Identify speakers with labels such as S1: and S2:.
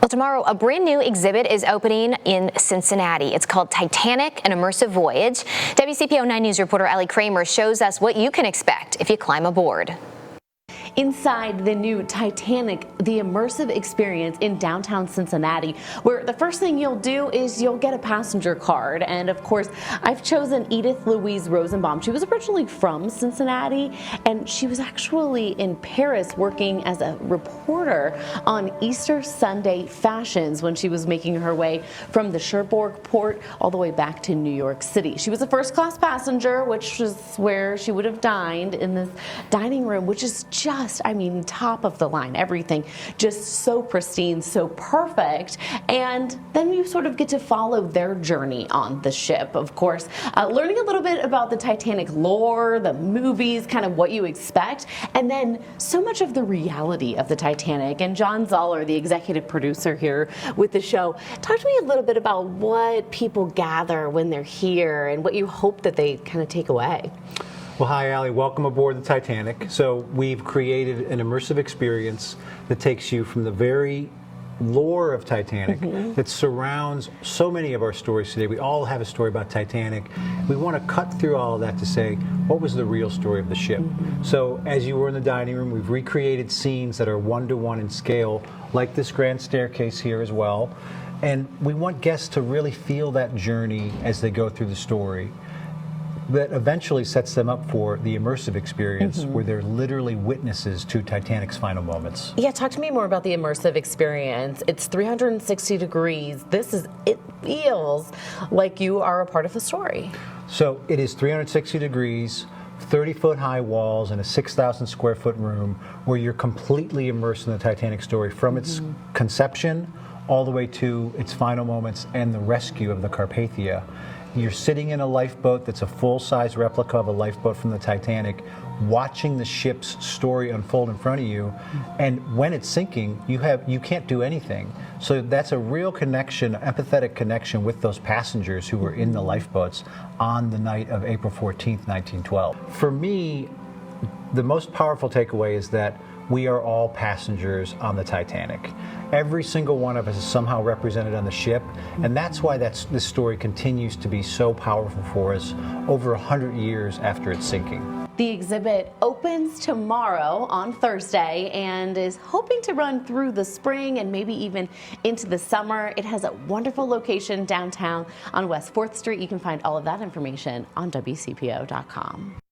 S1: Well, tomorrow, a brand new exhibit is opening in Cincinnati. It's called Titanic, an Immersive Voyage. WCPO 9 News reporter Ellie Kramer shows us what you can expect if you climb aboard.
S2: Inside the new Titanic, the immersive experience in downtown Cincinnati, where the first thing you'll do is you'll get a passenger card. And of course, I've chosen Edith Louise Rosenbaum. She was originally from Cincinnati, and she was actually in Paris working as a reporter on Easter Sunday fashions when she was making her way from the Cherbourg port all the way back to New York City. She was a first-class passenger, which is where she would have dined in this dining room, which is just, I mean, top of the line, everything just so pristine, so perfect. And then you sort of get to follow their journey on the ship, of course, learning a little bit about the Titanic lore, the movies, kind of what you expect, and then so much of the reality of the Titanic. And John Zoller, the executive producer here with the show, talk to me a little bit about what people gather when they're here and what you hope that they kind of take away.
S3: Well, hi, Allie. Welcome aboard the Titanic. So we've created an immersive experience that takes you from the very lore of Titanic that surrounds so many of our stories today. We all have a story about Titanic. We want to cut through all of that to say, what was the real story of the ship? So as you were in the dining room, we've recreated scenes that are one-to-one in scale, like this grand staircase here as well. And we want guests to really feel that journey as they go through the story. That eventually sets them up for the immersive experience where they're literally witnesses to Titanic's final moments.
S2: Yeah, talk to me more about the immersive experience. It's 360 degrees. It feels like you are a part of the story.
S3: So it is 360 degrees, 30-foot high walls, and a 6,000 square foot room where you're completely immersed in the Titanic story from its conception all the way to its final moments and the rescue of the Carpathia. You're sitting in a lifeboat that's a full-size replica of a lifeboat from the Titanic, watching the ship's story unfold in front of you, and when it's sinking, you can't do anything. So that's a real connection, empathetic connection with those passengers who were in the lifeboats on the night of April 14th, 1912. For me, the most powerful takeaway is that we are all passengers on the Titanic. Every single one of us is somehow represented on the ship, and that's why this story continues to be so powerful for us over 100 years after its sinking.
S2: The exhibit opens tomorrow on Thursday and is hoping to run through the spring and maybe even into the summer. It has a wonderful location downtown on West 4th Street. You can find all of that information on WCPO.com.